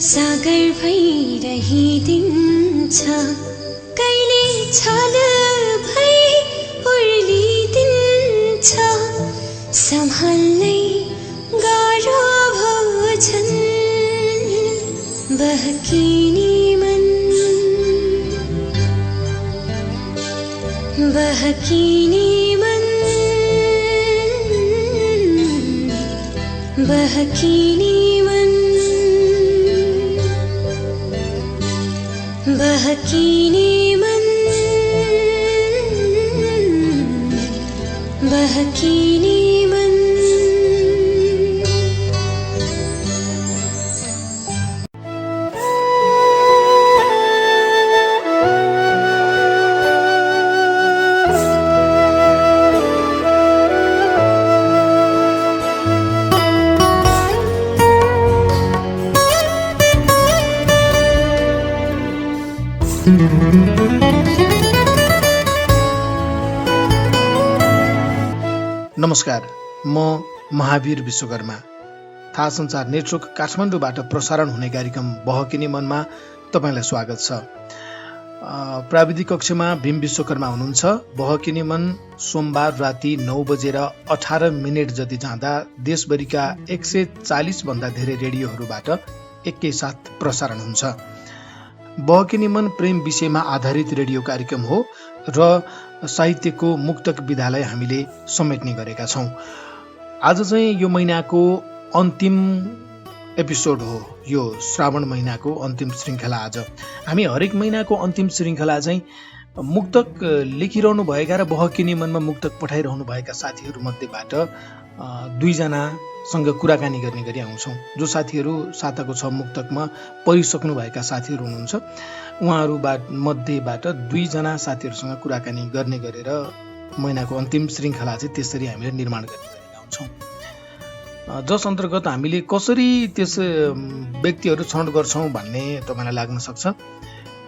सागर भइरहिदिन्छ कहिले छल भई उर्लिदिन्छ सम्हाल्नै गाह्रो भोजन बहकिने मन बहकिने मन बहकिने मन बहकिने मन बहकिने मन। नमस्कार, म महावीर विश्वकर्मा। थाहा सञ्चार नेटवर्क काठमाडौँबाट प्रसारण हुने कार्यक्रम बहकिने मनमा तपाईँलाई स्वागत छ। प्राविधिक कक्षमा भीम विश्वकर्मा हुनुहुन्छ। बहकिने मन सोमबार राति 9:18 जति जाँदा देशभरिका 140 भन्दा धेरै रेडियोहरूबाट एकैसाथ प्रसारण हुन्छ। बहकिने मन प्रेम विषयमा आधारित रेडियो कार्यक्रम हो र साहित्यको मुक्तक विधालाई हामीले समेट्ने गरेका छौँ। आज चाहिँ यो महिनाको अन्तिम एपिसोड हो। यो श्रावण महिनाको अन्तिम श्रृङ्खला। आज हामी हरेक महिनाको अन्तिम श्रृङ्खला चाहिँ मुक्तक लेखिरहनु भएका र बहकिने मनमा मुक्तक पठाइरहनु भएका साथीहरू मध्येबाट 2 जनासँग कुराकानी गर्ने गरी आउँछौँ। जो साथीहरू साताको 6 मुक्तकमा परिसक्नु भएका साथीहरू हुनुहुन्छ, उहाँहरू मध्येबाट 2 जना साथीहरूसँग कुराकानी गर्ने गरेर महिनाको अन्तिम श्रृङ्खला चाहिँ त्यसरी हामीले निर्माण गर्ने गरेका हुन्छौँ। जस अन्तर्गत हामीले कसरी त्यस व्यक्तिहरू छनौट गर्छौँ भन्ने तपाईँलाई लाग्न सक्छ।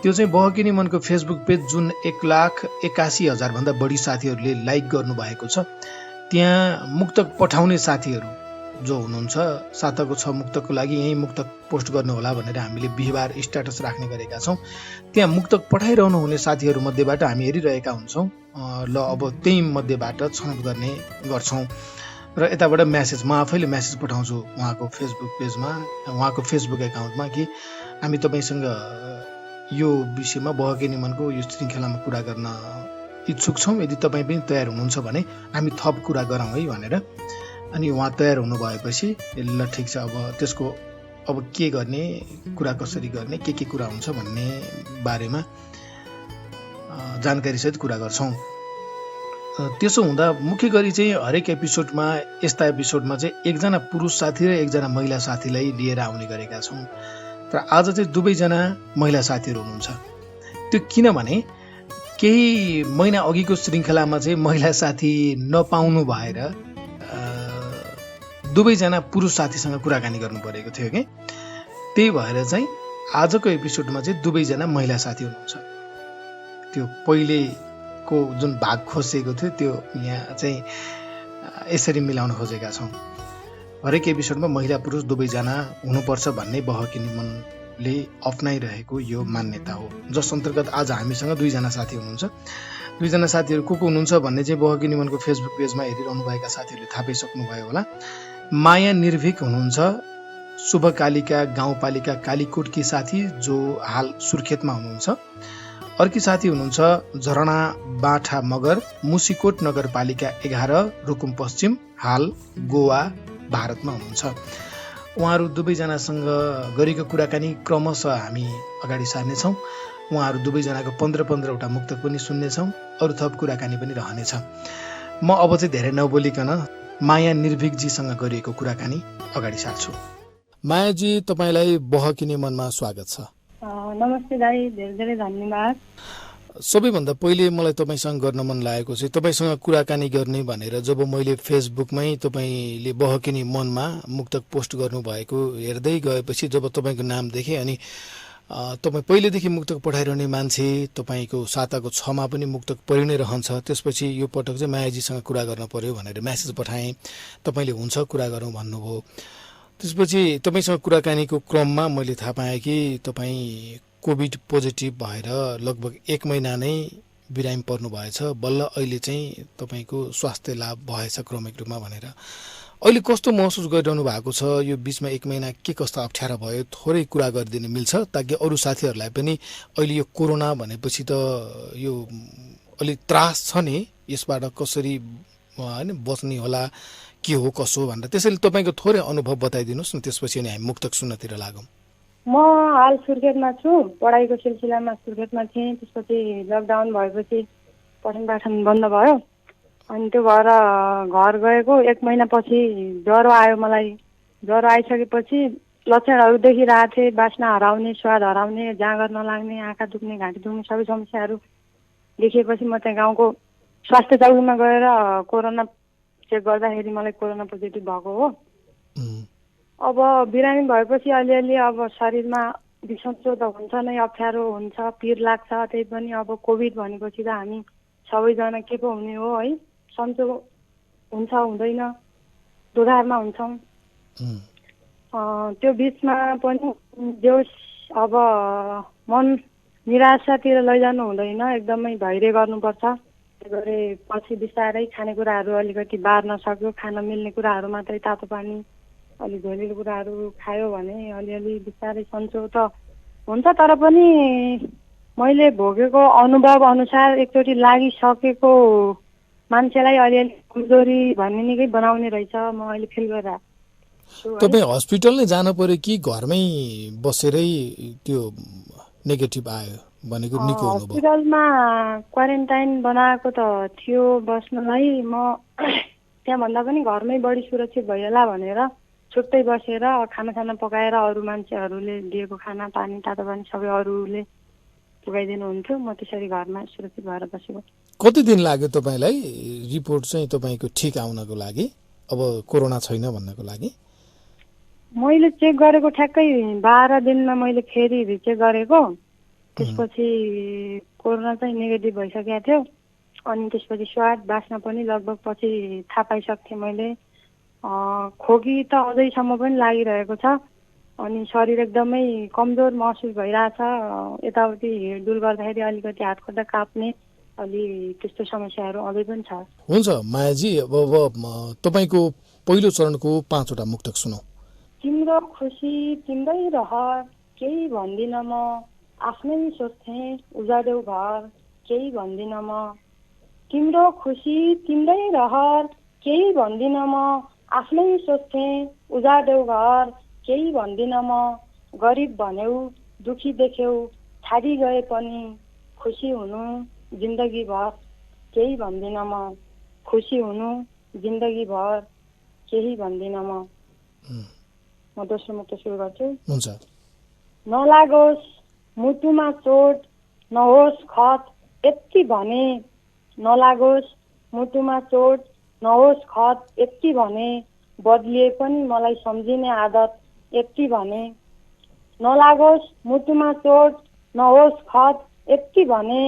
त्यो चाहिँ बहकिने मनको फेसबुक पेज जुन 1,81,000 भन्दा बढी साथीहरूले लाइक गर्नुभएको छ, त्यहाँ मुक्तक पठाउने साथीहरू जो हुनुहुन्छ, साताको 6 मुक्तकको लागि यही मुक्तक पोस्ट गर्नुहोला भनेर हामीले बिहिबार स्ट्याटस राख्ने गरेका छौँ। त्यहाँ मुक्तक पठाइरहनु हुने साथीहरू मध्येबाट हामी हेरिरहेका हुन्छौँ। ल अब त्यही मध्येबाट छनौट गर्ने गर्छौँ र यताबाट म्यासेज म आफैले म्यासेज पठाउँछु उहाँको फेसबुक पेजमा, उहाँको फेसबुक एकाउन्टमा कि हामी तपाईँसँग यो विषयमा बहकिने मनको यो श्रृङ्खलामा कुरा गर्न इच्छुक छौँ। यदि तपाईँ पनि तयार हुनुहुन्छ भने हामी थप कुरा गरौँ है भनेर। अनि उहाँ तयार हुनु भएपछि ल ठिक छ, अब त्यसको अब के गर्ने, कुरा कसरी गर्ने, के कुरा हुन्छ भन्ने बारेमा जानकारीसहित कुरा गर्छौँ। त्यसो हुँदा मुख्य गरी चाहिँ हरेक एपिसोडमा, यस्ता एपिसोडमा चाहिँ 1 जना पुरुष साथी र 1 जना महिला साथीलाई लिएर आउने गरेका छौँ। तर आज चाहिँ 2 जना महिला साथीहरू हुनुहुन्छ। त्यो किनभने केही महिना अघिको श्रृङ्खलामा चाहिँ महिला साथी नपाउनु भएर 2 जना पुरुष साथीसँग कुराकानी गर्नु परेको थियो कि, त्यही भएर चाहिँ आजको एपिसोडमा चाहिँ 2 जना महिला साथी हुनुहुन्छ। त्यो पहिलेको जुन भाग खोसेको थियो त्यो यहाँ चाहिँ यसरी मिलाउन खोजेका छौँ। हरेक एपिसोडमा महिला पुरुष 2 जना हुनुपर्छ भन्ने बहकिने मनले अप्नाइरहेको यो मान्यता हो। जस अन्तर्गत आज हामीसँग 2 जना साथी हुनुहुन्छ। 2 जना साथीहरू को हुनुहुन्छ भन्ने चाहिँ बहकिने मनको फेसबुक पेजमा हेरिरहनु भएका साथीहरूले थाहा पाइसक्नु भयो होला। माया निर्भीक हुनुहुन्छ, शुभकालिका गाउँपालिका कालीकोटकी साथी जो हाल सुर्खेतमा हुनुहुन्छ। अर्की साथी हुनुहुन्छ झरणा बाठा मगर, मुसिकोट नगरपालिका 11 रुकुम पश्चिम, हाल गोवा भारतमा हुनुहुन्छ। उहाँहरू 2 जनासँग गरेको कुराकानी क्रमशः हामी अगाडि सार्नेछौँ। उहाँहरू 2 जनाको 15-15 वटा मुक्तक पनि सुन्नेछौँ। अरू थप कुराकानी पनि रहनेछ। म अब चाहिँ धेरै नबोलिकन माया निर्भीकजीसँग गरिएको कुराकानी अगाडि सार्छु। मायाजी, तपाईँलाई बहकिने मनमा स्वागत छ। नमस्ते दाइ, धेरै धेरै धन्यवाद। सबैभन्दा पहिले मलाई तपाईँसँग गर्न मन लागेको चाहिँ तपाईँसँग कुराकानी गर्ने भनेर जब मैले फेसबुकमै तपाईँले बहकिने मनमा मुक्तक पोस्ट गर्नुभएको हेर्दै गएपछि जब तपाईँको नाम देखेँ अनि तपाईँ पहिलेदेखि मुक्तक पठाइरहने मान्छे, तपाईँको साताको 6मा पनि मुक्तक पढि नै रहन्छ। त्यसपछि यो पटक चाहिँ मायाजीसँग कुरा गर्न पर्यो भनेर म्यासेज पठाएँ। तपाईँले हुन्छ कुरा गरौँ भन्नुभयो। त्यसपछि तपाईँसँग कुराकानीको क्रममा मैले थाहा पाएँ कि तपाईँ कोभिड पोजिटिभ भएर लगभग 1 महिना नै बिरामी पर्नु भएछ, बल्ल अहिले चाहिँ तपाईँको स्वास्थ्य लाभ भएछ क्रमिक रूपमा भनेर। अहिले कस्तो महसुस गरिरहनु भएको छ? यो बिचमा 1 महिना के कस्तो अप्ठ्यारो भयो, थोरै कुरा गरिदिनु मिल्छ ताकि अरू साथीहरूलाई पनि अहिले यो कोरोना भनेपछि त यो अलिक त्रास छ नि, यसबाट कसरी हैन बच्ने होला, के हो कसो भनेर। त्यसैले तपाईँको थोरै अनुभव बताइदिनुहोस् न, त्यसपछि अनि हामी मुक्तक सुन्नतिर लागौँ। म हाल सुर्खेतमा छु, पढाइको सिलसिलामा सुर्खेतमा थिएँ। त्यसपछि लकडाउन भएपछि पठन पाठन बन्द भयो, अनि त्यो भएर घर गएको 1 महिनापछि ज्वरो आयो मलाई। ज्वरो आइसकेपछि लक्षणहरू देखिरहेको थिए, बास्ना हराउने, स्वाद हराउने, जाँगर नलाग्ने, आँखा दुख्ने, घाँटी दुख्ने सबै समस्याहरू देखिएपछि म त्यहाँ गाउँको स्वास्थ्य चौकीमा गएर कोरोना चेक गर्दाखेरि मलाई कोरोना पोजिटिभ भएको हो। अब बिरामी भएपछि अलिअलि अब शरीरमा बिसन्चो त हुन्छ नै, अप्ठ्यारो हुन्छ, पिर लाग्छ। त्यही पनि अब कोभिड भनेपछि त हामी सबैजना के पो हुने हो है, सन्चो हुन्छ हुँदैन, दोधारमा हुन्छौँ। त्यो बिचमा पनि जोस् अब मन निराशातिर लैजानु हुँदैन, एकदमै धैर्य गर्नुपर्छ। गरेपछि बिस्तारै खानेकुराहरू अलिकति बार्न सक्यो, खान मिल्ने कुराहरू मात्रै, तातो पानी अलि झोलिलो कुराहरू खायो भने अलिअलि बिस्तारै सन्चो त हुन्छ। तर पनि मैले भोगेको अनुभव अनुसार एकचोटि लागिसकेको मान्छेलाई अलिअलि कमजोरी भन्ने निकै बनाउने रहेछ, म अहिले फिल गरिरहेको छु। तपाईँ हस्पिटल नै जानु पर्यो कि घरमै बसेरै त्यो नेगेटिभ आयो भनेको निको हुनुभयो? हस्पिटलमा क्वारेन्टाइन बनाएको त थियो बस्नलाई, म त्यहाँभन्दा पनि घरमै बढी सुरक्षित भइहाल्ला भनेर छुट्टै बसेर खाना पकाएर अरू मान्छेहरूले दिएको खाना पानी तातो पानी सबै अरूले पुगाइदिनुहुन्थ्यो, म त्यसरी घरमा सुरक्षित भएर बसेको। कति दिन लाग्यो तपाईँलाई रिपोर्ट चाहिँ तपाईँको ठिक आउनको लागि, अब कोरोना छैन भन्नको लागि? मैले चेक गरेको ठ्याक्कै 12 दिनमा मैले फेरि रिचेक गरेको। त्यसपछि कोरोना चाहिँ नेगेटिभ भइसकेको थियो। अनि त्यसपछि स्वाद बास्ना पनि लगभग पछि थाहा पाइसक्थेँ मैले। खोकी त अझैसम्म पनि लागिरहेको छ, अनि शरीर एकदमै कमजोर महसुस भइरहेछ। यताउति हिँडडुल गर्दाखेरि अलिकति हातखुट्टा काप्ने अलि त्यस्तो समस्याहरू अझै पनि छ। हुन्छ मायाजी, अब तपाईँको पहिलो चरणको 5 वटा मुक्तक सुनौ। तिम्रो खुसी तिम्रै रहर, केही भन्दिन म, आफ्नै सोच्थेँ उजाडौ घर, केही भन्दिन म। तिम्रो खुसी तिम्रै रहर, केही भन्दिन म, आफ्नै सोच्थेँ उजाडौ घर, केही भन्दिन म। गरिब भन्यौ दुखी देख्यौ छाडी गए पनि, खुसी हुनु जिन्दगीभर, केही भन्दिन म। खुसी हुनु जिन्दगीभर, केही भन्दिन म। म दोस्रो मुक्त सुरु गर्छु। हुन्छ। नलागोस् मुटुमा चोट, नहोस् खत, यति भने। नलागोस् मुटुमा चोट, नहोस् खत, यति भने। बदलिए पनि मलाई सम्झिने आदत, यति भने। नलागोस् मुटुमा चोट, नहोस् खत, यति भने।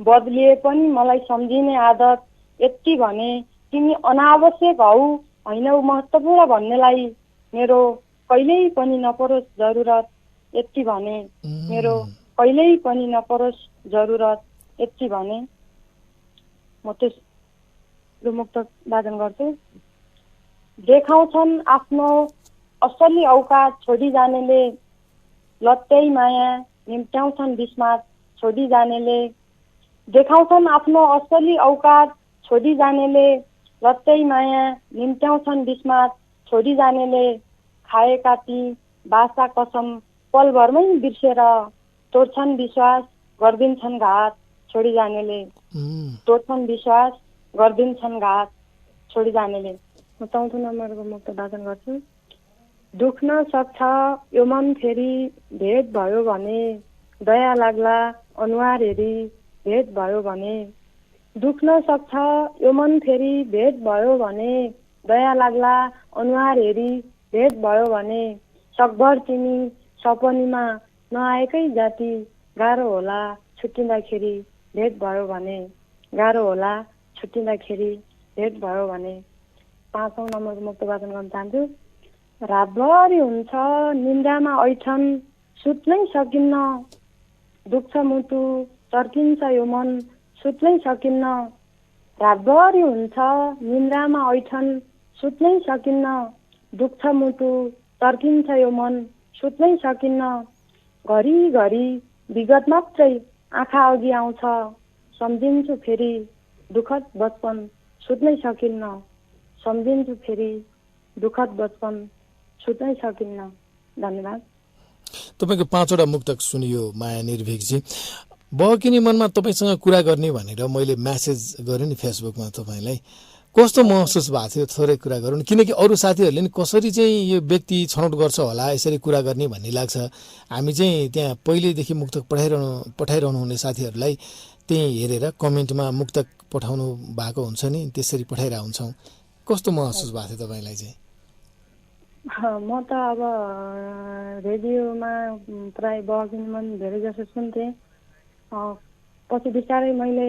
बदलिए पनि मलाई सम्झिने आदत, यति भने। तिमी अनावश्यक हौ हैनौ महत्त्वपूर्ण भन्नेलाई, मेरो कहिल्यै पनि नपरोस् जरुरत, यति भने। मेरो कहिल्यै पनि नपरोस् जरुरत, यति भने। म त्यस मुक्त वादन गर्छु। देखाउँछन् आफ्नो असली औकात छोडी जानेले, लत्तै माया निम्त्याउँछन् बिस्मात छोडी जानेले। देखाउँछन् आफ्नो असली औकात छोडी जानेले, लत्तै माया निम्त्याउँछन् बिस्मात छोडी जानेले। खाएका ती बासा कसम पलभरमै बिर्सेर, तोड्छन् विश्वास गरिदिन्छन् घात छोडी जानेले। तोड्छन् विश्वास गरिदिन्छन् घात छोडी जानेले। म 4औं नम्बरको मुक्त वाचन गर्छु। दुख्न सक्छ यो मन फेरि भेट भयो भने, दया लाग्ला अनुहार हेरी भेट भयो भने। दुख्न सक्छ यो मन फेरि भेट भयो भने, दया लाग्ला अनुहार हेरी भेट भयो भने। सकभर तिमी सपनीमा नआएकै जाति, गाह्रो होला छुट्टिँदाखेरि भेट भयो भने। गाह्रो होला छुट्टिँदाखेरि भेट भयो भने। 5औं नम्बरको मुक्त वाचन गर्न चाहन्छु। रातभरि हुन्छ निन्द्रामा ऐठन सुत्नै सकिन्न, दुख्छ मुटु चर्किन्छ यो मन सुत्नै सकिन्न। रातभरि हुन्छ निन्द्रामा ऐठन सुत्नै सकिन्न, दुख्छ मुटु चर्किन्छ यो मन सुत्नै सकिन्न। घरिघरि विगत मात्रै आँखा अघि आउँछ, सम्झिन्छु फेरि दुःखद बचपन सुत्नै सकिन्न, सम्झिन्छु फेरि दुःखद बचपन सुत्नै सकिन्न। धन्यवाद। तपाईँको 5वटा मुक्तक सुनियो माया निर्भीकजी। बहकिनी मनमा तपाईँसँग कुरा गर्ने भनेर मैले म्यासेज गरेँ नि फेसबुकमा तपाईँलाई, कस्तो महसुस भएको थियो? थोरै कुरा गरौँ, किनकि अरू साथीहरूले नि कसरी चाहिँ यो व्यक्ति छनौट गर्छ होला यसरी कुरा गर्ने भन्ने लाग्छ। हामी चाहिँ त्यहाँ पहिल्यैदेखि मुक्तक पठाइरहनु हुने साथीहरूलाई त्यही हेरेर कमेन्टमा मुक्तक पठाउनु भएको हुन्छ नि, त्यसरी पठाइरहेको हुन्छौँ। कस्तो महसुस भएको थियो तपाईँलाई चाहिँ? म त अब रेडियोमा प्राय बहकिनी मन धेरै जसो सुन्थेँ। पछि बिस्तारै मैले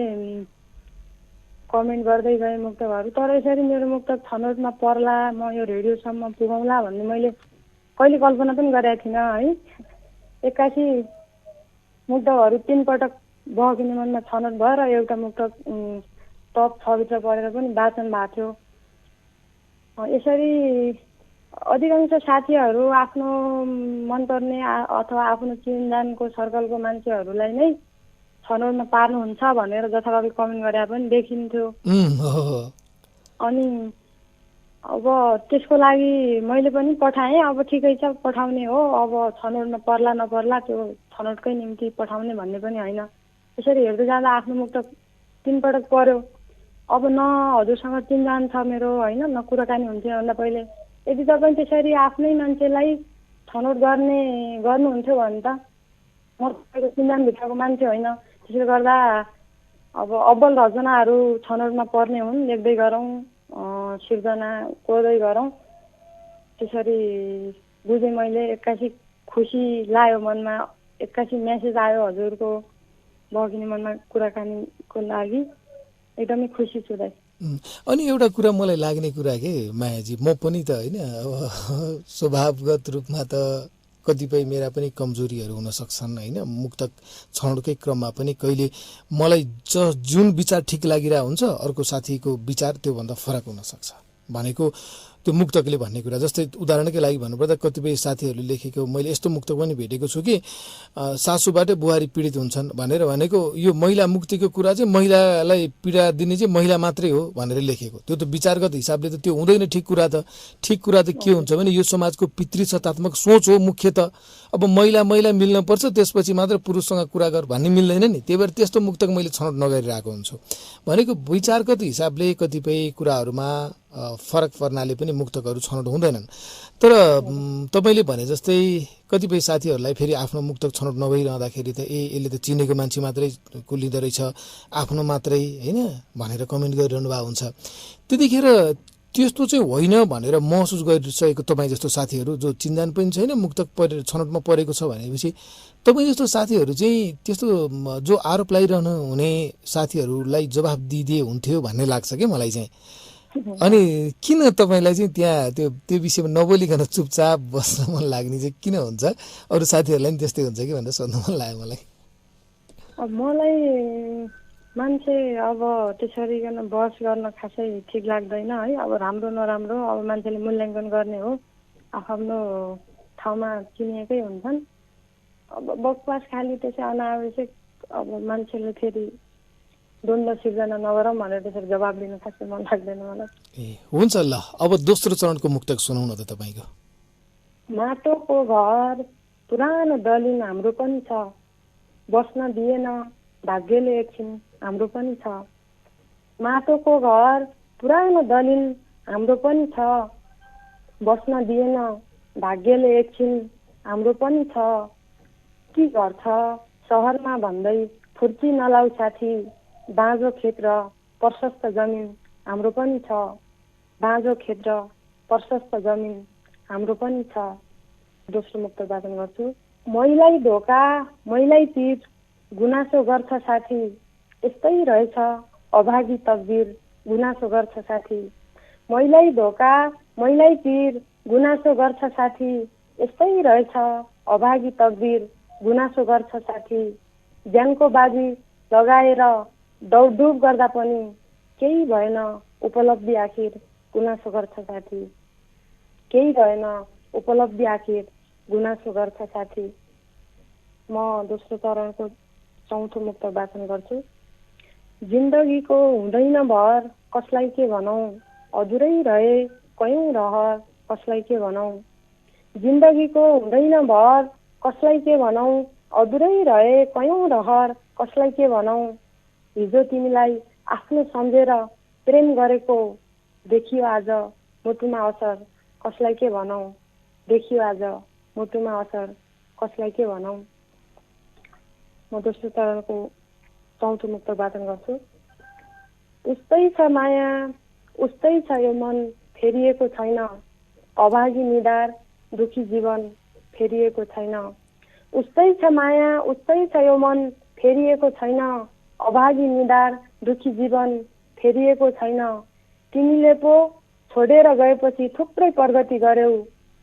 कमेन्ट गर्दै गएँ मुक्तकहरू। तर यसरी मेरो मुक्तक छनौटमा पर्ला, म यो रेडियोसम्म पुगाउँला भन्ने मैले कहिले कल्पना पनि गरेको थिइनँ है। 81 मुक्तकहरू 3 पटक बहकिनी मनमा छनौट भएर एउटा मुक्तक टप 6 भित्र परेर पनि वाचन भएको थियो। यसरी अधिकांश साथीहरू आफ्नो मनपर्ने अथवा आफ्नो चिनजानको सर्कलको मान्छेहरूलाई नै छनौटमा पार्नुहुन्छ भनेर जथाभावी कमेन्ट गरे पनि देखिन्थ्यो। अनि अब त्यसको लागि मैले पनि पठाएँ। अब ठिकै छ, पठाउने हो। अब छनौटमा पर्ला नपर्ला त्यो छनौटकै निम्ति पठाउने भन्ने पनि होइन। यसरी हेर्दै जाँदा आफ्नो मुक्त 3 पटक पर्यो। अब न हजुरसँग चिनजान छ मेरो होइन, न कुराकानी हुन्थ्यो भन्दा पहिले। यदि तपाईँ त्यसरी आफ्नै मान्छेलाई छनौट गर्नुहुन्थ्यो भने त म तपाईँको चिनजानभित्रको मान्छे होइन। त्यसले गर्दा अब अब्बल रचनाहरू छनौटमा पर्ने हुन्, लेख्दै गरौँ, सिर्जना कोर्दै गरौँ। त्यसरी बुझेँ मैले। 81 खुसी लाग्यो मनमा, 81 मेसेज आयो हजुरको बहकिनी मनमा कुराकानीको लागि। एकदमै खुसी छु दाइ। अनि एउटा कुरा मलाई लाग्ने कुरा के मायाजी, म पनि त होइन अब स्वभावगत रूपमा त कतिपय मेरा पनि कमजोरीहरू हुन सक्छन् होइन। मुक्तक छनौटकै क्रममा पनि कहिले मलाई जुन विचार ठिक लागिरहेको हुन्छ अर्को साथीको विचार त्योभन्दा फरक हुन सक्छ भनेको त्यो मुक्तकले भन्ने कुरा। जस्तै उदाहरणकै लागि भन्नुपर्दा कतिपय साथीहरूले लेखेको मैले यस्तो मुक्तक पनि भेटेको छु कि सासूबाटै बुहारी पीडित हुन्छन् भनेको यो महिला मुक्तिको कुरा चाहिँ महिलालाई पीडा दिने चाहिँ महिला मात्रै हो भनेर लेखेको। त्यो त विचारगत हिसाबले त त्यो हुँदैन ठिक कुरा त। ठिक कुरा त के हुन्छ भने यो समाजको पितृसत्तात्मक सोच हो मुख्यत। अब महिला मिल्न पर्छ त्यसपछि मात्र पुरुषसँग कुरा गर भन्ने मिल्दैन नि। त्यही भएर त्यस्तो मुक्तक मैले छनौट नगरिरहेको हुन्छु भनेको विचारगत हिसाबले कतिपय कुराहरूमा फरक पर्नाले पनि मुक्तकहरू छनौट हुँदैनन्। तर तपाईँले भने जस्तै कतिपय साथीहरूलाई फेरि आफ्नो मुक्तक छनौट नभइरहँदाखेरि त यसले त चिनेको मान्छे मात्रै लिँदो रहेछ, आफ्नो मात्रै होइन भनेर कमेन्ट गरिरहनु भएको हुन्छ। त्यतिखेर त्यस्तो चाहिँ होइन भनेर महसुस गरिसकेको तपाईँ जस्तो साथीहरू जो चिन्जान पनि छैन मुक्तक छनौटमा परेको छ भनेपछि तपाईँ जस्तो साथीहरू चाहिँ त्यस्तो जो आरोप लगाइरहनु हुने साथीहरूलाई जवाफ दिइदिए हुन्थ्यो भन्ने लाग्छ क्या मलाई चाहिँ। अनि किन तपाईँलाई चाहिँ त्यहाँ त्यो विषयमा नबोलिकन चुपचाप बस्न मन लाग्ने चाहिँ किन हुन्छ? अरू साथीहरूलाई पनि त्यस्तै हुन्छ कि भनेर सोध्नु मन लाग्यो मलाई। मलाई मान्छे अब त्यसरी बहस गर्न खासै ठिक लाग्दैन है। अब राम्रो नराम्रो अब मान्छेले मूल्याङ्कन गर्ने हो, आफ्नो ठाउँमा चिनिएकै हुन्छन्। अब बकवास खाली त्यसै अनावश्यक अब मान्छेले फेरि द्वन्द्व सिर्जना नगरौँ भनेर त्यसरी जवाब दिन खासै मन लाग्दैन मलाई। ए हुन्छ ल, अब दोस्रो चरणको मुक्तक सुनौ न त तपाईँको। माटोको घर पुरानो दलिन हाम्रो पनि छ, बस्न दिएन भाग्यले एकछिन हाम्रो पनि छ। माटोको घर पुरानो दलिन हाम्रो पनि छ, बस्न दिएन भाग्यले एकछिन हाम्रो पनि छ। के गर्छ सहरमा भन्दै फुर्ती नलाउ साथी, बाँझो खेत र प्रशस्त जमिन हाम्रो पनि छ। बाँझो खेत र प्रशस्त जमिन हाम्रो पनि छ। दोस्रो मुक्त वाचन गर्छु। मैलाई धोका मैलाई पिर गुनासो गर्छ साथी, यस्तै रहेछ अभागी तकदिर गुनासो गर्छ साथी। मैलाई धोका मैलाई पिर गुनासो गर्छ साथी यस्तै रहेछ अभागी तकदिर गुनासो गर्छ साथी ज्यानको बाजी लगाएर दौडधुप गर्दा पनि केही भएन उपलब्धि आखिर गुनासो गर्छ साथी केही भएन उपलब्धि आखिर गुनासो गर्छ साथी। म दोस्रो चरणको चौथो मुक्त वाचन गर्छु। जिन्दगीको हुँदैन भर कसलाई के भनौँ अधुरै रहे कयौँ रहर कसलाई के भनौँ जिन्दगीको हुँदैन भर कसलाई के भनौँ अधुरै रहे कयौँ रहर कसलाई के भनौँ हिजो तिमीलाई आफ्नो सम्झेर प्रेम गरेको देखियो आज मुटुमा असर कसलाई के भनौँ देखियो आज मुटुमा असर कसलाई के भनौँ। म दोस्रो चरणको चौथो मुक्त वाचन गर्छु। उस्तै छ माया उस्तै छ यो मन फेरिएको छैन अभागी निधार दुखी जीवन फेरिएको छैन उस्तै छ माया उस्तै छ यो मन फेरिएको छैन अभागी निधार दुखी जीवन फेरिएको छैन। तिमीले पो छोडेर गएपछि थुप्रै प्रगति गर्यौ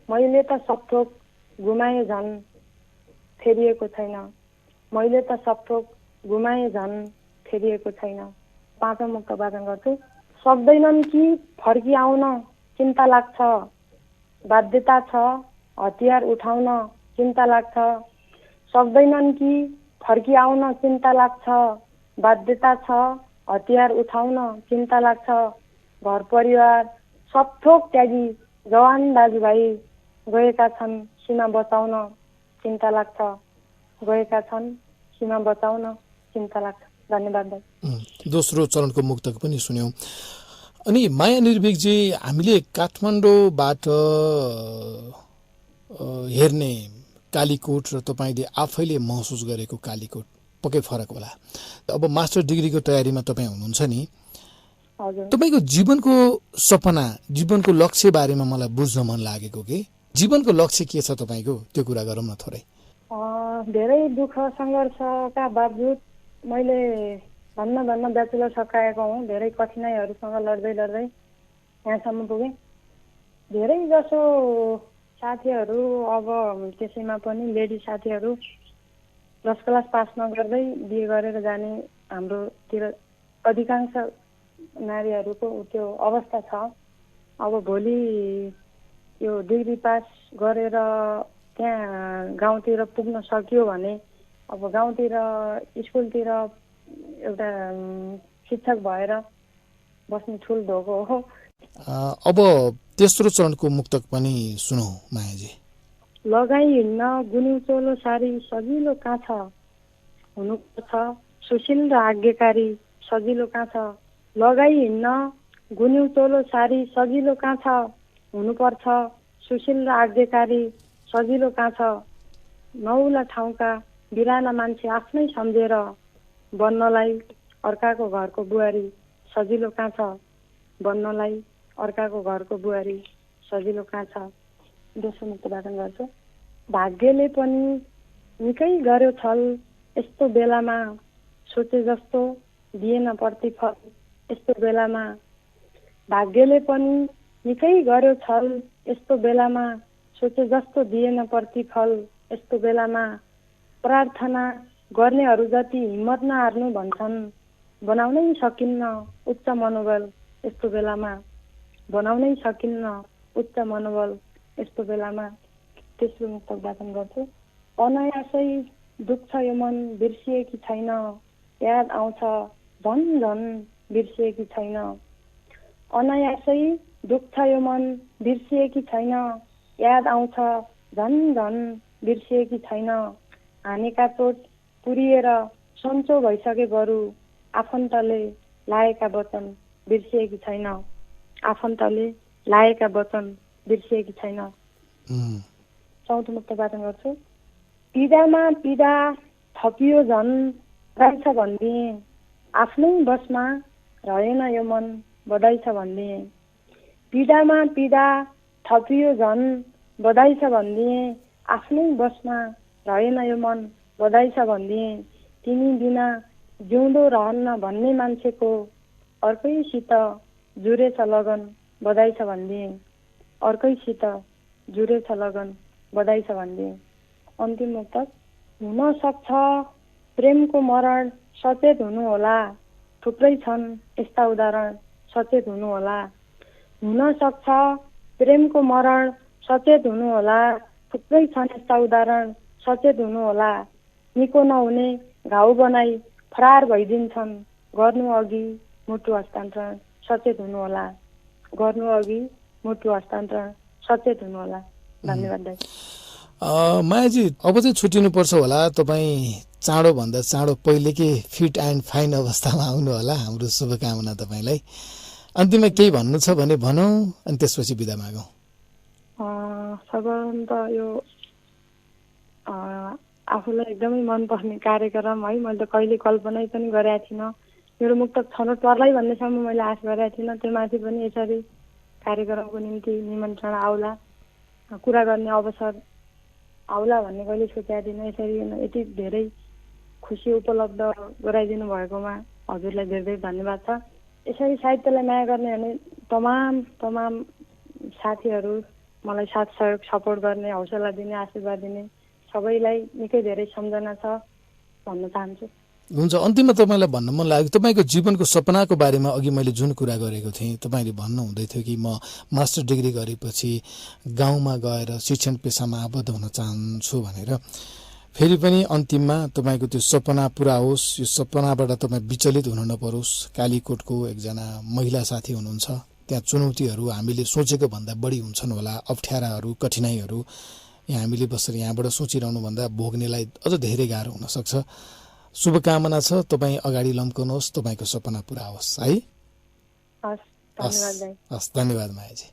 मैले त सबथोक गुमाएँ झन् फेरिएको छैन मैले त सबथोक गुमाएँ झन् फेरिएको छैन। पाँचौं मुक्त वाचन गर्छु। सक्दैनन् कि फर्की आउन चिन्ता लाग्छ बाध्यता छ हतियार उठाउन चिन्ता लाग्छ सक्दैनन् कि फर्की आउन चिन्ता लाग्छ बाध्यता छ हतियार उठाउन चिन्ता लाग्छ घर परिवार सब थोक त्यागी जवान दाजुभाइ गएका छन् सीमा बचाउन चिन्ता लाग्छ गएका छन् सीमा बचाउन चिन्ता लाग्छ। धन्यवाद दाइ। दोस्रो चरणको मुक्तक पनि सुन्यौं। अनि माया निर्भीकजी हामीले काठमाडौँबाट हेर्ने कालीकोट र तपाईँले आफैले महसुस गरेको कालीकोट पक्कै फरक होला। अब मास्टर डिग्रीको तयारीमा तपाईँ हुनुहुन्छ नि, तपाईँको जीवनको सपना जीवनको लक्ष्य बारेमा मलाई बुझ्न मन लागेको कि जीवनको लक्ष्य के छ तपाईँको त्यो कुरा गरौँ न थोरै। धेरै दुःख सङ्घर्षका बावजुद मैले भन्न ब्याचलर सकाएको हुँ। धेरै कठिनाइहरूसँग लड्दै यहाँसम्म पुगेँ। धेरै जसो साथीहरू अब त्यसैमा पनि लेडी साथीहरू 10 क्लास पास नगर्दै बिहे गरेर जाने हाम्रोतिर अधिकांश नारीहरूको त्यो अवस्था छ। अब भोलि यो डिग्री पास गरेर त्यहाँ गाउँतिर पुग्न सकियो भने अब गाउँतिर स्कुलतिर एउटा शिक्षक भएर बस्ने ठुल धोको हो। अब तेस्रो चरणको मुक्तक पनि सुनौ मायाजी। लगाई हिँड्न गुन्यु चोलो सारी सजिलो कहाँ छ हुनुपर्छ सुशील र आज्ञाकारी सजिलो कहाँ छ लगाई हिँड्न गुन्यु चोलो सारी सजिलो कहाँ छ हुनुपर्छ सुशील र आज्ञाकारी सजिलो कहाँ छ नौला ठाउँका बिराना मान्छे आफ्नै सम्झेर बन्नलाई अर्काको घरको बुहारी सजिलो कहाँ छ बन्नलाई अर्काको घरको बुहारी सजिलो कहाँ छ। दोस्रो मुक्त वाचन गर्छु। भाग्यले पनि निकै गर्यो छल यस्तो बेलामा सोचे जस्तो दिएन प्रतिफल यस्तो बेलामा भाग्यले पनि निकै गर्यो छल यस्तो बेलामा सोचे जस्तो दिएन प्रतिफल यस्तो बेलामा प्रार्थना गर्नेहरू जति हिम्मत नहार्नु भन्छन् बनाउनै सकिन्न उच्च मनोबल यस्तो बेलामा बनाउनै सकिन्न उच्च मनोबल यस्तो बेलामा। तेस्रो मुक्त वाचन गर्छु। अनायासै दुख्छ यो मन बिर्सिएकी छैन याद आउँछ झन् झन् बिर्सिएकी छैन अनायासै दुख्छ यो मन बिर्सिएकी छैन याद आउँछ झन् झन् बिर्सिएकी छैन हानेका चोट पुरिएर सन्चो भइसके बरु आफन्तले लाएका वचन बिर्सिएकी छैन आफन्तले लाएका वचन बिर्सिएकी छैन। चौथो मुक्त वाचन गर्छु। पीडामा पीडा थपियो झन् बधाई छ भनिदिए आफ्नै बसमा रहेन यो मन बधाई छ भनिदिए पीडामा पीडा थपियो झन् बधाई छ भनिदिए आफ्नै बसमा रहेन यो मन बधाई छ भनिदिए तिमी बिना जिउँदो रहन्न भन्ने मान्छेको अर्कैसित जुरेछ लगन बधाई छ भनिदिए अर्कैसित जुरेछ लगन बधाई छ भन्दिए। अन्तिम मुक्तक। हुन सक्छ प्रेमको मरण सचेत हुनु होला, थुप्रै छन् यस्ता उदाहरण सचेत हुनु होला। हुन सक्छ प्रेमको मरण सचेत हुनु होला, थुप्रै छन् यस्ता उदाहरण सचेत हुनु होला। निको नहुने घाउ बनाई फरार भइदिन्छन्, गर्नु अघि मुटु हस्तान्तरण सचेत हुनु होला। गर्नु अघि मुटु हस्तान्तरण सचेत हुनु होला। धन्यवाद दाइ। मायाजी, अब चाहिँ छुट्टिनुपर्छ होला। तपाईँ चाँडोभन्दा चाँडो पहिलेकै फिट एन्ड फाइन अवस्थामा आउनु होला। हाम्रो शुभकामना तपाईँलाई। अन्तिममा केही भन्नु छ भने भनौँ, अनि त्यसपछि बिदा मागौँ। सर्वप्रथम त यो आफूलाई एकदमै मनपर्ने कार्यक्रम है। मैले त कहिले कल्पनै पनि गरेको थिइनँ मेरो मुक्तक छनौट पर्लै भन्नेसम्म मैले आश गरेको थिइनँ। त्यो माथि पनि यसरी कार्यक्रमको निम्ति निमन्त्रण आउला, कुरा गर्ने अवसर आउला भन्ने कहिले सोचेको थिइनँ। यसरी यति धेरै खुसी उपलब्ध गराइदिनु भएकोमा हजुरलाई धेरै धेरै धन्यवाद छ। यसरी साहित्यलाई माया गर्ने भने तमाम साथीहरू, मलाई साथ सहयोग सपोर्ट गर्ने, हौसला दिने, आशीर्वाद दिने सबैलाई निकै धेरै सम्झना छ भन्न चाहन्छु। हुन्छ, अन्तिममा तपाईँलाई भन्न मन लाग्यो तपाईँको जीवनको सपनाको बारेमा। अघि मैले जुन कुरा गरेको थिएँ, तपाईँले भन्नुहुँदै थियो कि म मास्टर डिग्री गरेपछि गाउँमा गएर शिक्षण पेसामा आबद्ध हुन चाहन्छु भनेर। फेरि पनि अन्तिममा तपाईँको त्यो सपना पुरा होस्, यो सपनाबाट तपाईँ विचलित हुन नपरोस्। कालीकोटको एकजना महिला साथी हुनुहुन्छ, त्यहाँ चुनौतीहरू हामीले सोचेको भन्दा बढी हुन्छन् होला, अप्ठ्याराहरू, कठिनाइहरू। यहाँ हामीले बसेर यहाँबाट सोचिरहनु भन्दा भोग्नेलाई अझ धेरै गाह्रो हुनसक्छ। शुभकामना छ, तपाईँ अगाडि लम्काउनुहोस्, तपाईँको सपना पुरा होस् है। हस्, धन्यवाद मायाजी।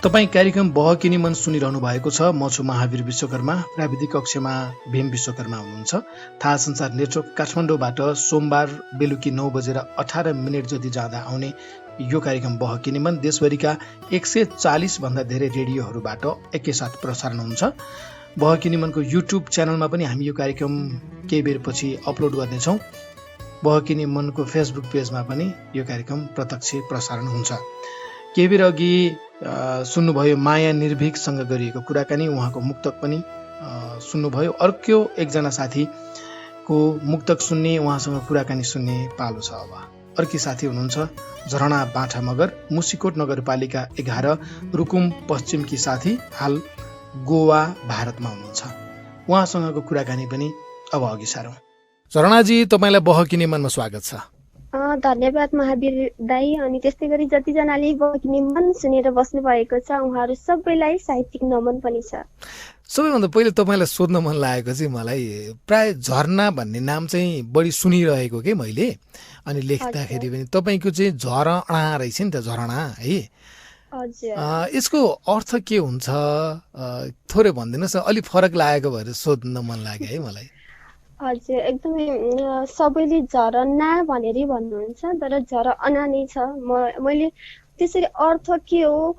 तपाईँ कार्यक्रम बहकिनी मन सुनिरहनु भएको छ। म छु महावीर विश्वकर्मा, प्राविधिक कक्षमा भीम विश्वकर्मा हुनुहुन्छ। थाहा संसार नेटवर्क काठमाडौँबाट सोमबार बेलुकी 9:18 जति जाँदा आउने यो कार्यक्रम बहकिनी मन देशभरिका 140 भन्दा धेरै रेडियोहरूबाट एकैसाथ प्रसारण हुन्छ। बहकिनी मनको युट्युब च्यानलमा पनि हामी यो कार्यक्रम केही बेरपछि अपलोड गर्नेछौँ। बहकिनी मनको फेसबुक पेजमा पनि यो कार्यक्रम प्रत्यक्ष प्रसारण हुन्छ। केही बेर अघि सुन्नुभयो माया निर्भीकसँग गरिएको कुराकानी, उहाँको मुक्तक पनि सुन्नुभयो। अर्को एकजना साथीको मुक्तक सुन्ने, उहाँसँग कुराकानी सुन्ने पालो छ। अब अर्की साथी हुनुहुन्छ झरणा बाठा मगर, मुसिकोट नगरपालिका 11 रुकुम पश्चिमकी साथी, हाल गोवा भारतमा हुनुहुन्छ। उहाँसँगको कुराकानी पनि अब अघि सारौँ। झरणाजी, तपाईँलाई बहकिनी मनमा स्वागत छ। धन्यवाद महावीर दाई। अनि त्यस्तै गरी जतिजनाले बहकिनी मन सुनेर बस्नु भएको छ उहाँहरू सबैलाई साहित्यिक नमन पनि छ। सबैभन्दा पहिले तपाईँलाई सोध्न मन लागेको चाहिँ मलाई प्राय झरना भन्ने नाम चाहिँ बढी सुनिरहेको के मैले, अनि लेख्दाखेरि पनि तपाईँको चाहिँ झरणा रहेछ नि त, झरणा है। यसको अर्थ के हुन्छ थोरै भनिदिनुहोस् न, अलिक फरक लागेको भएर सोध्न मन लाग्यो है मलाई। हजुर, एकदमै सबैले झरना भनेरै भन्नुहुन्छ, तर झरना नै छ। मैले त्यसरी अर्थ के हो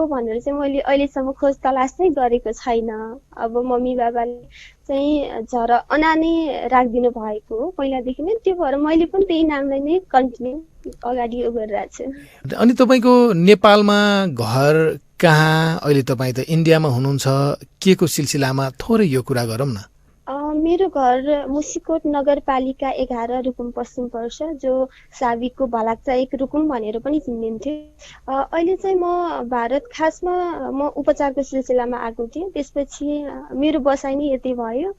भनेर चाहिँ मैले अहिलेसम्म खोज तलास नै गरेको छैन। अब मम्मी बाबाले चाहिँ झरना नै राखिदिनु भएको हो पहिलादेखि नै, त्यो भएर मैले पनि त्यही नामलाई नै कन्टिन्यू अगाडि गरिरहेको छु। अनि तपाईँको नेपालमा घर कहाँ? अहिले तपाईँ त इन्डियामा हुनुहुन्छ, के को सिलसिलामा थोरै यो कुरा गरौँ न। मेरो घर मुसिकोट नगरपालिका 11 रुकुम पश्चिम पर्छ, जो साविकको भलाक्चा 1 रुकुम भनेर पनि चिनिन्थ्यो। अहिले चाहिँ म भारत, खासमा म उपचारको सिलसिलामा आएको थिएँ। त्यसपछि मेरो बसाइ नै यतै भयो।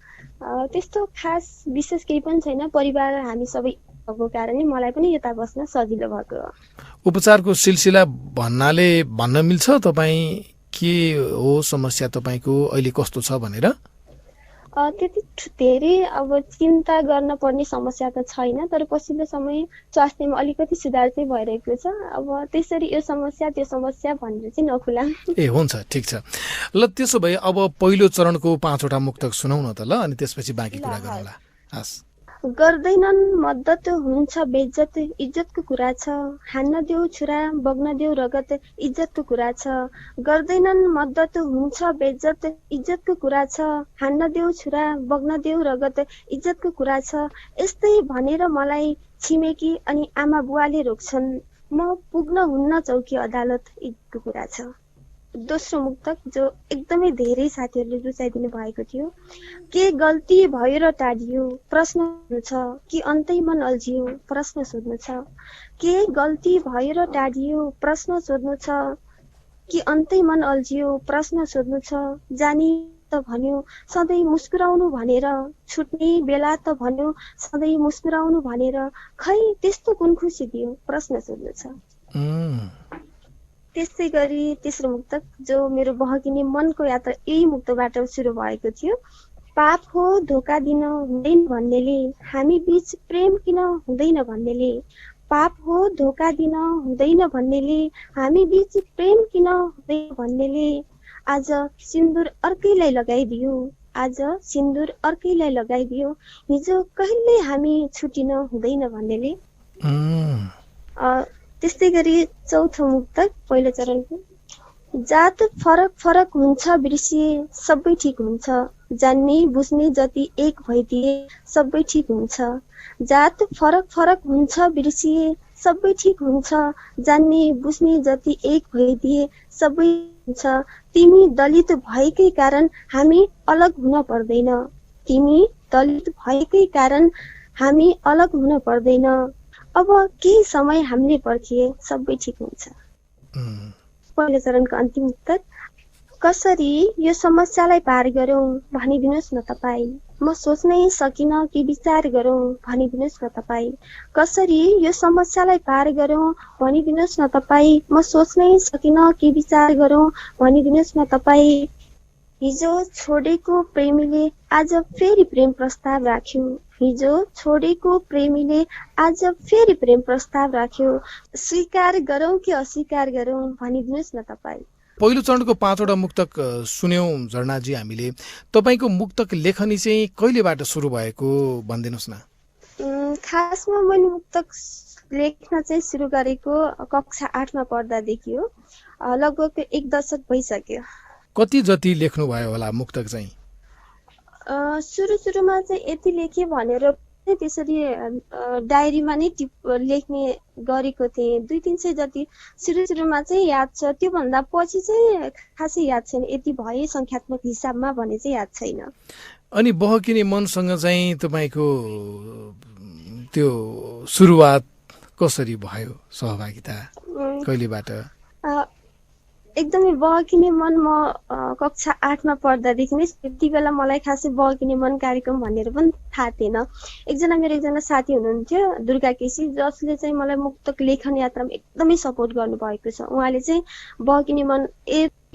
त्यस्तो खास विशेष केही पनि छैन, परिवार हामी सबै भएको कारणले मलाई पनि यता बस्न सजिलो भएको हो। उपचारको सिलसिला भन्नाले भन्न मिल्छ तपाईँ के हो समस्या तपाईँको, अहिले कस्तो छ भनेर? त्यति धेरै अब चिन्ता गर्न पर्ने समस्या त छैन, तर पछिल्लो समय स्वास्थ्यमा अलिकति सुधार चाहिँ भइरहेको छ। अब त्यसरी यो समस्या त्यो समस्या भनेर चाहिँ नखुला। ए हुन्छ, ठिक छ। ल त्यसो भए अब पहिलो चरणको 5वटा मुक्तक सुनाउ न त ल, अनि त्यसपछि बाँकी कुरा गरौँला। हस्। गर्दैनन् मद्दत हुन्छ बेइज्जत इज्जतको कुरा छ हान्न देऊ छुरा बग्न देऊ रगत इज्जतको कुरा छ गर्दैनन् मद्दत हुन्छ बेइज्जत इज्जतको कुरा छ हान्न देऊ छुरा बग्न देऊ रगत इज्जतको कुरा छ यस्तै भनेर मलाई छिमेकी अनि आमा बुवाले रोक्छन् म पुग्न हुन्न चौकी अदालत इज्जतको कुरा छ। दोस्रो मुक्तक जो एकदमै धेरै साथीहरूले रुचाइदिनु भएको थियो। के गल्ती भयो र टाढियो प्रश्न सोध्नु छ कि अन्तै मन अल्झियो प्रश्न सोध्नु छ के गल्ती भयो र टाढियो प्रश्न सोध्नु छ कि अन्तै मन अल्झियो प्रश्न सोध्नु छ जानी त भन्यो सधैँ मुस्कुराउनु भनेर छुट्ने बेला त भन्यो सधैँ मुस्कुराउनु भनेर खै त्यस्तो कुन खुसी दियो प्रश्न सोध्नु छ। त्यसै गरी तेस्रो मुक्तक जो मेरो बहकिने मनको यात्रा यही मुक्तबाट सुरु भएको थियो। पाप हो धोका दिन हुँदैन भन्नेले हामी बीच प्रेम किन हुँदैन भन्नेले पाप हो धोका दिन हुँदैन भन्नेले हामी बीच प्रेम किन हुँदैन भन्नेले आज सिन्दुर अर्कैलाई लगाइदियो आज सिन्दुर अर्कैलाई लगाइदियो हिजो कहिल्यै हामी छुटिन हुँदैन भन्नेले। त्यस्तै गरी चौथो मुक्तक पहिलो चरणको जात फरक फरक हुन्छ बिर्सिए सबै ठिक हुन्छ जान्ने बुझ्ने जति एक भइदिए सबै ठिक हुन्छ जात फरक फरक हुन्छ बिर्सिए सबै ठिक हुन्छ जान्ने बुझ्ने जति एक भइदिए सबै हुन्छ तिमी दलित भएकै कारण हामी अलग हुन पर्दैन तिमी दलित भएकै कारण हामी अलग हुन पर्दैन अब केही समय हामीले पर्खिए सबै ठिक हुन्छ। पहिलो चरणको अन्तिम मुक्तक कसरी यो समस्यालाई पार गरौँ भनिदिनुहोस् न तपाईँ म सोच्नै सकिन कि विचार गरौँ भनिदिनुहोस् न तपाईँ कसरी यो समस्यालाई पार गरौँ भनिदिनुहोस् न तपाईँ म सोच्नै सकिन कि विचार गरौँ भनिदिनुहोस् न तपाईँ हिजो छोडेको प्रेमीले आज फेरि प्रेम प्रस्ताव राख्यो हिजो छोडेको प्रेमीले आज फेरि प्रेम प्रस्ताव राख्यो स्वीकार गरौँ कि अस्वीकार गरौँ भनिदिनुहोस् न तपाईँ। पहिलो चरणको 5वटा मुक्तक सुन्यौं झरनाजी हामीले। तपाईँको मुक्तक लेखनी चाहिँ कहिलेबाट सुरु भएको भनिदिनुहोस् न। खासमा मैले मुक्तक लेख्न चाहिँ सुरु गरेको कक्षा 8मा पढ्दादेखि हो। लगभग 1 दशक भइसक्यो। कति जति लेख्नु भयो होला मुक्तक चाहिँ? सुरुमा चाहिँ यति लेखेँ भनेर त्यसरी डायरीमा नै लेख्ने गरेको थिएँ 200-300 जति सुरुमा चाहिँ याद छ त्योभन्दा पछि चाहिँ खासै याद छैन यति भए संख्यात्मक हिसाबमा भने चाहिँ याद छैन। अनि बहकिने मनसँग चाहिँ तपाईँको त्यो सुरुवात कसरी भयो सहभागिता कहिलेबाट? एकदमै बहकिने मन म कक्षा 8मा पढ्दादेखि नै त्यति बेला मलाई खासै बहकिने मन कार्यक्रम भनेर पनि थाहा थिएन। मेरो एकजना साथी हुनुहुन्थ्यो दुर्गा केसी जसले चाहिँ मलाई मुक्तक लेखन यात्रामा एकदमै सपोर्ट गर्नुभएको छ। उहाँले चाहिँ बहकिने मन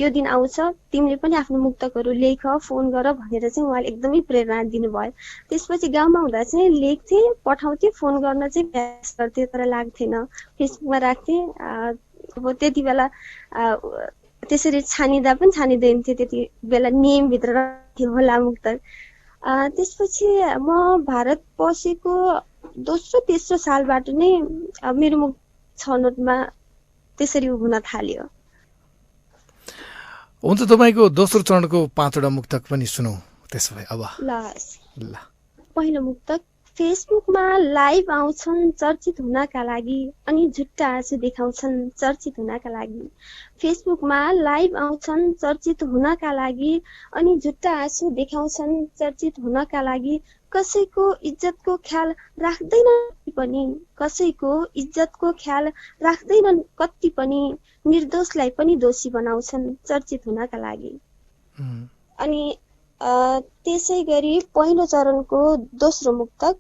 यो दिन आउँछ तिमीले पनि आफ्नो मुक्तकहरू लेख फोन गर भनेर चाहिँ उहाँले एकदमै प्रेरणा दिनुभयो। त्यसपछि गाउँमा हुँदा चाहिँ लेख्थेँ पठाउँथेँ फोन गर्न चाहिँ प्रयास गर्थेँ तर लाग्थेन फेसबुकमा राख्थेँ। अब त्यति बेला त्यसरी छानिँदा पनि छानिँदैन थियो त्यति बेला नियमभित्र थियो होला मुक्तक। त्यसपछि म भारत पसेको दोस्रो तेस्रो सालबाट नै मेरो मुक्तक छनौटमा त्यसरी हुन थाल्यो। हुन्छ तपाईँको दोस्रो चरणको 5वटा मुक्तक पनि सुनौ त्यसो भए अब। ल पहिलो मुक्तक फेसबुकमा लाइभ आउँछन् चर्चित हुनका लागि अनि झुट्टा आँसु देखाउँछन् चर्चित हुनका लागि फेसबुकमा लाइभ आउँछन् चर्चित हुनका लागि अनि झुट्टा आँसु देखाउँछन् चर्चित हुनका लागि कसैको इज्जतको ख्याल राख्दैनन् पनि कसैको इज्जतको ख्याल राख्दैनन् कति पनि निर्दोषलाई पनि दोषी बनाउँछन् चर्चित हुनका लागि। अनि त्यसै गरी पहिलो चरणको दोस्रो मुक्तक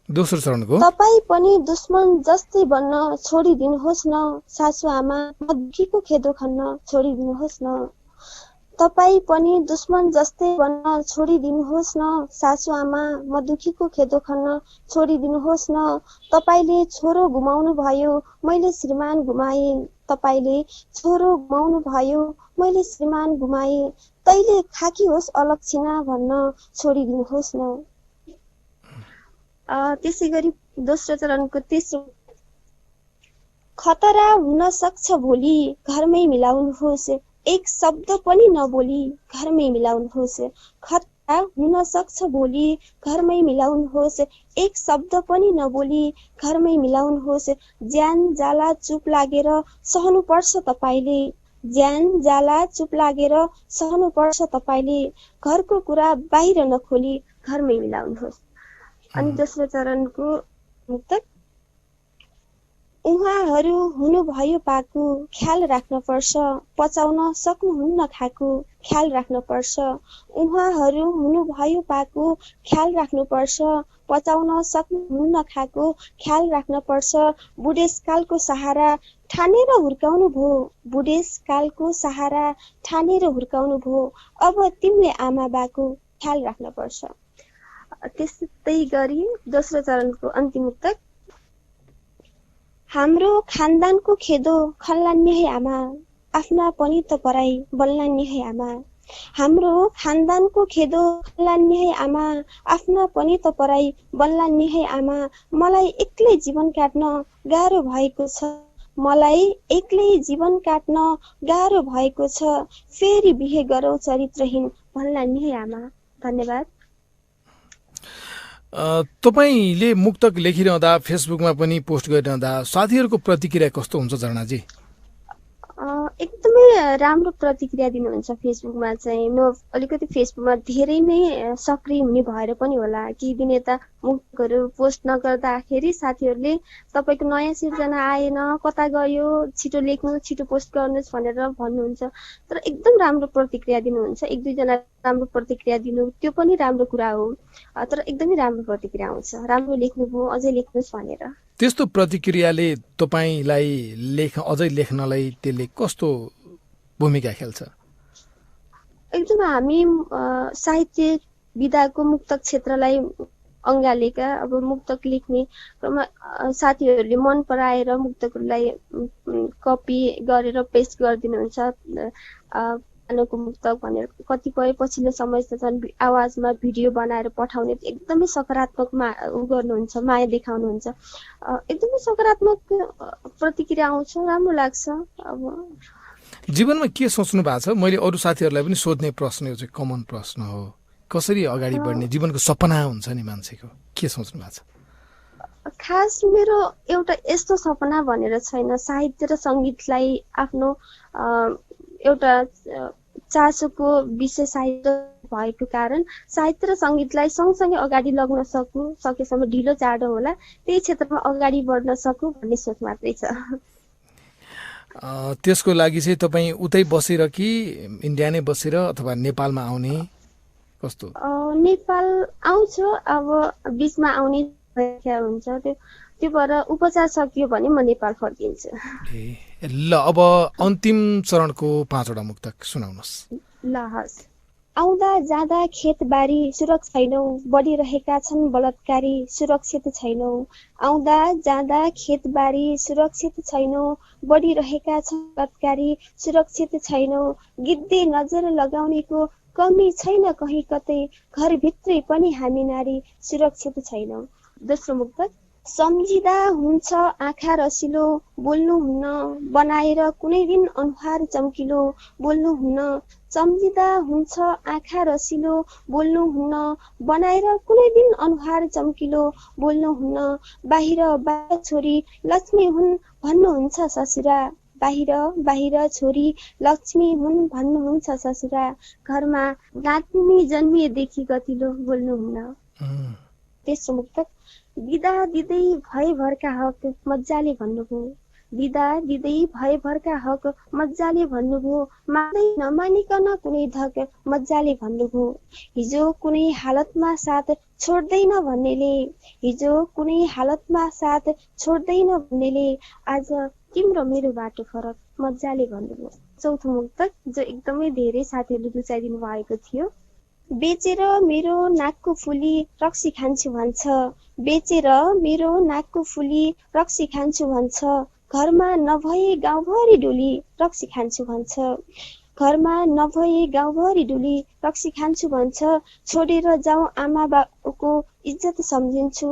तपाईँ पनि दुश्मन जस्तै बन्न छोडिदिनुहोस् न सासु आमा म दुखीको खेदो खन्न छोडिदिनुहोस् न तपाईँ पनि दुश्मन जस्तै बन्न छोडिदिनुहोस् न सासु आमा म दुखीको खेदो खन्न छोडिदिनुहोस् न तपाईँले छोरो गुमाउनु भयो मैले श्रीमान गुमाएँ तपाईँले छोरो गुमाउनु भयो मैले श्रीमान गुमाएँ तैले खाकी होस् अलक्षिणा भन्न छोडिदिनुहोस् न। त्यसै गरी दोस्रो चरणको तेस्रो, खतरा हुन सक्छ भोलि घरमै मिलाउनुहोस्, एक शब्द पनि नबोली घरमै मिलाउनुहोस्। खतरा हुन सक्छ भोलि घरमै मिलाउनुहोस्, एक शब्द पनि नबोली घरमै मिलाउनुहोस्। ज्यान जाला चुप लागेर सहनु पर्छ तपाईले, ज्यान जाला चुप लागेर सहनु पर्छ तपाईले, घरको कुरा बाहिर नखोली घरमै मिलाउनुहोस्। अनि दोस्रो चरणको मुक्तक, उहाँहरू हुनुभयो पाको ख्याल राख्न पर्छ, पचाउन सक्नुहुन्न खाको ख्याल राख्न पर्छ। उहाँहरू हुनुभयो पाको ख्याल राख्नु पर्छ, पचाउन सक्नुहुन्न खाको ख्याल राख्न पर्छ। बुढेसकालको सहारा ठानेर हुर्काउनु भो, बुढेसकालको सहारा ठानेर हुर्काउनु भो, अब तिमीले आमा बाको ख्याल राख्न पर्छ। त्यस्तै गरी दोस्रो चरणको अन्तिम मुक्तक, हाम्रो खानदानको खेदो खल्लान्य है आमा, आफ्ना पनि त पराई बल्लान्य है आमा। हाम्रो खानदानको खेदो खल्लान्य है आमा, आफ्ना पनि त पराई बल्लान्य है आमा। मलाई एक्लै जीवन काट्न गाह्रो भएको छ, मलाई एक्लै जीवन काट्न गाह्रो भएको छ, फेरि बिहे गरौ चरित्रहीन भन्लान्य है आमा। धन्यवाद। तपाईले मुक्तक लेखिरहँदा फेसबुकमा पनि पोस्ट गरिरहँदा साथीहरूको प्रतिक्रिया कस्तो हुन्छ झरनाजी? एकदमै राम्रो प्रतिक्रिया दिनुहुन्छ फेसबुकमा चाहिँ। म अलिकति फेसबुकमा धेरै नै सक्रिय हुने भएर पनि होला, केही दिन यता मुक्तकहरू पोस्ट नगर्दाखेरि साथीहरूले तपाईँको नयाँ सिर्जना आएन, कता गयो, छिटो लेख्नु, छिटो पोस्ट गर्नुहोस् भनेर भन्नुहुन्छ। तर एकदम राम्रो प्रतिक्रिया दिनुहुन्छ। एक दुईजना राम्रो प्रतिक्रिया दिनु त्यो पनि राम्रो कुरा हो, तर एकदमै राम्रो प्रतिक्रिया आउँछ, राम्रो लेख्नुभयो अझै लेख्नुहोस् भनेर। त्यस्तो प्रतिक्रियाले तपाईलाई अझै लेख्नलाई त्यसले कस्तो भूमिका खेल्छ? एकदम हामी साहित्य विधाको मुक्तक क्षेत्रलाई अँगालेका अब मुक्तक लेख्ने क्रममा साथीहरूले मन पराएर मुक्तकहरूलाई कपी गरेर पेस्ट गरिदिनुहुन्छ। को मुक्तक भनेर कतिपय पछिल्लो समय झन् आवाजमा भिडियो बनाएर पठाउने एकदमै सकारात्मक गर्नुहुन्छ, माया देखाउनुहुन्छ। एकदमै सकारात्मक प्रतिक्रिया आउँछ, राम्रो लाग्छ। अब जीवनमा के सोच्नु भएको छ? मैले अरू साथीहरूलाई पनि सोध्ने प्रश्न यो चाहिँ कमन प्रश्न हो, कसरी अगाडि बढ्ने जीवनको सपना हुन्छ नि मान्छेको, के सोच्नु भएको छ? खास मेरो एउटा यस्तो सपना भनेर छैन। साहित्य र सङ्गीतलाई आफ्नो एउटा चासोको विषय साहित्य भएको कारण साहित्य र सङ्गीतलाई सँगसँगै अगाडि लग्न सकेसम्म ढिलो चाँडो होला त्यही क्षेत्रमा अगाडि बढ्न सकु भन्ने सोच मात्रै छ। त्यसको लागि चाहिँ तपाईँ उतै बसेर कि इन्डिया नै बसेर अथवा नेपालमा आउने कस्तो? नेपाल आउँछु, अब बिचमा आउने हुन्छ, त्यो भएर उपचार सकियो भने म नेपाल फर्किन्छु। ल अब अन्तिम चरणको 5 वटा मुक्तक सुनाउनुहोस्। ल हस्। आउँदा जाँदा खेतबारी सुरक्षित छैनौ, बढिरहेका छन् बलात्कारी सुरक्षित छैनौ। आउँदा जाँदा खेतबारी सुरक्षित छैनौ, बढिरहेका छन् बलात्कारी सुरक्षित छैनौ। गिद्धे नजर लगाउनेको कमी छैन कहीँ कतै, घरभित्रै पनि हामी नारी सुरक्षित छैनौ। दोस्रो मुक्तक। सम्झिँदा हुन्छ आँखा रसिलो, बोल्नुहुन्न बनाएर कुनै दिन अनुहार चम्किलो, बोल्नुहुन्न। सम्झिँदा हुन्छ आँखा रसिलो, बोल्नुहुन्न बनाएर कुनै दिन अनुहार चम्किलो, बोल्नुहुन्न। बाहिर बाहिर छोरी लक्ष्मी हुन् भन्नुहुन्छ ससुरा, बाहिर बाहिर छोरी लक्ष्मी हुन् भन्नुहुन्छ ससुरा। घरमा नातिनी जन्मिएदेखि गतिलो, बोल्नुहुन्न। तेस्रो मुक्तक। बिदा दिँदै भएभरका हक मजाले भन्नुभयो, बिदा दिँदै भएभरका हक मजाले भन्नुभयो। मान्दै नमानिकन कुनै धक मजाले भन्नुभयो। हिजो कुनै हालतमा साथ छोड्दैन भन्नेले, हिजो कुनै हालतमा साथ छोड्दैन भन्नेले, आज तिम्रो मेरो बाटो फरक मजाले भन्नुभयो। चौथो मुक्तक जो एकदमै धेरै साथीहरूले रुचाइदिनु भएको थियो। बेचेर मेरो नाकको फुली रक्सी खान्छु भन्छ, बेचेर मेरो नाकको फुली रक्सी खान्छु भन्छ। घरमा नभए गाउँभरि डुली रक्सी खान्छु भन्छ, घरमा नभए गाउँभरि डुली रक्सी खान्छु भन्छ। छोडेर जाउँ आमा बाउको इज्जत सम्झिन्छु,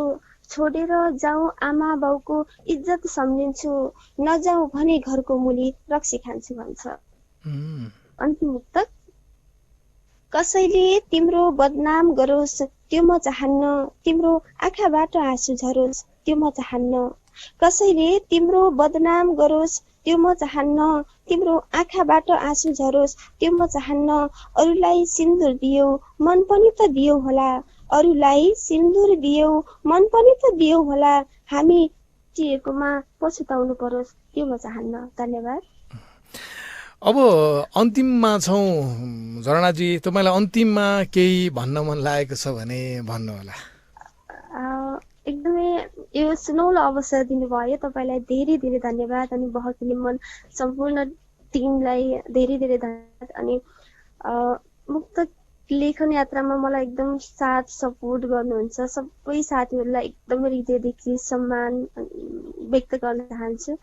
छोडेर जाउँ आमा बाउको इज्जत सम्झिन्छु, नजाउँ भने घरको मुली रक्सी खान्छु भन्छ। अन्तिम मुक्तक। कसैले तिम्रो बदनाम गरोस् त्यो म चाहन्न, तिम्रो आँखाबाट आँसु झरोस् त्यो म चाहन्न। कसैले तिम्रो बदनाम गरोस् त्यो म चाहन्न, तिम्रो आँखाबाट आँसु झरोस् त्यो म चाहन्न। अरूलाई सिन्दुर दियौ मन पनि त दियौ होला, अरूलाई सिन्दुर दियौ मन पनि त दियौ होला, हामी टिएकोमा पछुताउनु परोस् त्यो म चाहन्न। धन्यवाद। अब अन्तिममा छौँ झरनाजी, तपाईँलाई अन्तिममा केही भन्न मन लागेको छ भने भन्नुहोला। एकदमै यो सुनौलो अवसर दिनुभयो, तपाईँलाई धेरै धेरै धन्यवाद। अनि बहकिने मन सम्पूर्ण टिमलाई धेरै धेरै धन्यवाद। अनि मुक्तक लेखन यात्रामा मलाई एकदम साथ सपोर्ट गर्नुहुन्छ सबै साथीहरूलाई एकदमै हृदयदेखि सम्मान व्यक्त गर्न चाहन्छु।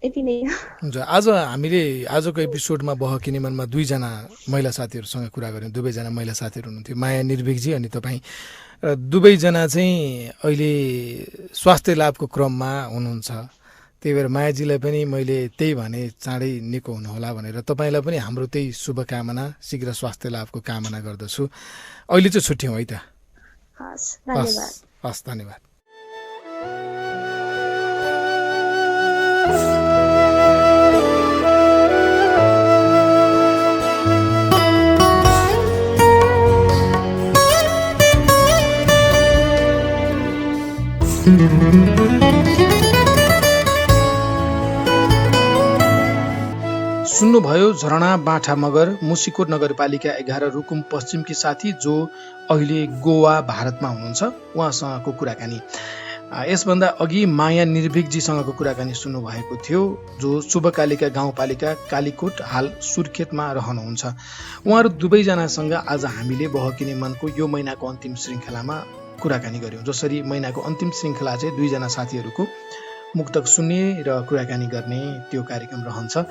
यति नै हुन्छ। आज हामीले आजको एपिसोडमा बहकिने मनमा दुईजना महिला साथीहरूसँग कुरा गऱ्यौँ। दुवैजना महिला साथीहरू हुनुहुन्थ्यो, माया निर्भिकजी अनि तपाईँ। र दुवैजना चाहिँ अहिले स्वास्थ्य लाभको क्रममा हुनुहुन्छ। त्यही भएर मायाजीलाई पनि मैले त्यही भने चाँडै निको हुनुहोला भनेर, तपाईँलाई पनि हाम्रो त्यही शुभकामना, शीघ्र स्वास्थ्य लाभको कामना गर्दछु। अहिले चाहिँ छुट्यौँ है त। हस्, धन्यवाद। हस्, धन्यवाद। सुन्नुभयो झरणा बाठा मगर, मुसिकोट नगरपालिका 11 रुकुम पश्चिमकी साथी जो अहिले गोवा भारतमा हुनुहुन्छ, उहाँसँगको कुराकानी। यसभन्दा अघि माया निर्भिकजीसँगको कुराकानी सुन्नुभएको थियो, जो शुभकालिका गाउँपालिका कालीकोट हाल सुर्खेतमा रहनुहुन्छ। उहाँहरू दुवैजनासँग आज हामीले बहकिने मनको यो महिनाको अन्तिम श्रृङ्खलामा कुराकानी गर्यौँ। जसरी महिनाको अन्तिम श्रृङ्खला चाहिँ दुईजना साथीहरूको मुक्तक सुन्ने र कुराकानी गर्ने त्यो कार्यक्रम रहन्छ।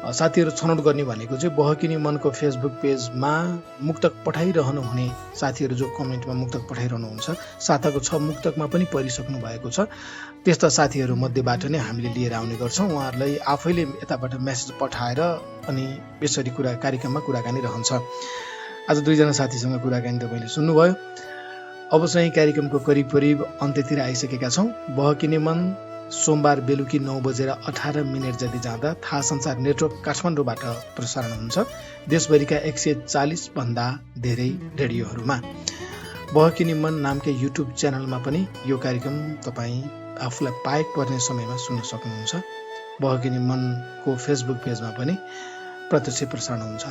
साथीहरू छनौट गर्ने भनेको चाहिँ बहकिने मनको फेसबुक पेजमा मुक्तक पठाइरहनु हुने साथीहरू जो कमेन्टमा मुक्तक पठाइरहनुहुन्छ, साताको 6 मुक्तकमा पनि परिसक्नु भएको छ। त्यस्ता साथीहरू मध्येबाट नै हामीले लिएर आउने गर्छौँ। उहाँहरूलाई आफैले यताबाट मेसेज पठाएर अनि यसरी कार्यक्रममा कुराकानी रहन्छ। आज दुईजना साथीसँग कुराकानी तपाईँले सुन्नुभयो। अब चाहिँ कार्यक्रमको करिब अन्त्यतिर आइसकेका छौँ। बहकिने मन सोमबार बेलुकी 9:18 जति जाँदा थाहा संसार नेटवर्क काठमाडौँबाट प्रसारण हुन्छ, देशभरिका 140 भन्दा धेरै रेडियोहरूमा। बहकिने मन नामकै युट्युब च्यानलमा पनि यो कार्यक्रम तपाईँ आफूलाई पाएक पर्ने समयमा सुन्न सक्नुहुन्छ। बहकिने मनको फेसबुक पेजमा पनि प्रत्यक्ष प्रसारण हुन्छ।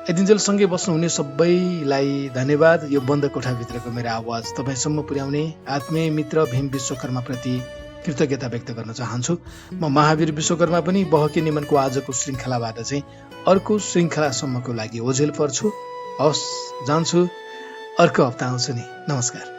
यतिन्जेल सँगै बस्नुहुने सबैलाई धन्यवाद। यो बन्द कोठाभित्रको मेरो आवाज तपाईँसम्म पुर्याउने आत्मीय मित्र भीम विश्वकर्माप्रति कृतज्ञता व्यक्त गर्न चाहन्छु। म महावीर विश्वकर्मा पनि बहकिने मनको आजको श्रृङ्खलाबाट चाहिँ अर्को श्रृङ्खलासम्मको लागि ओझेल पर्छु। हवस्, जान्छु। अर्को हप्ता आउँछु नि। नमस्कार।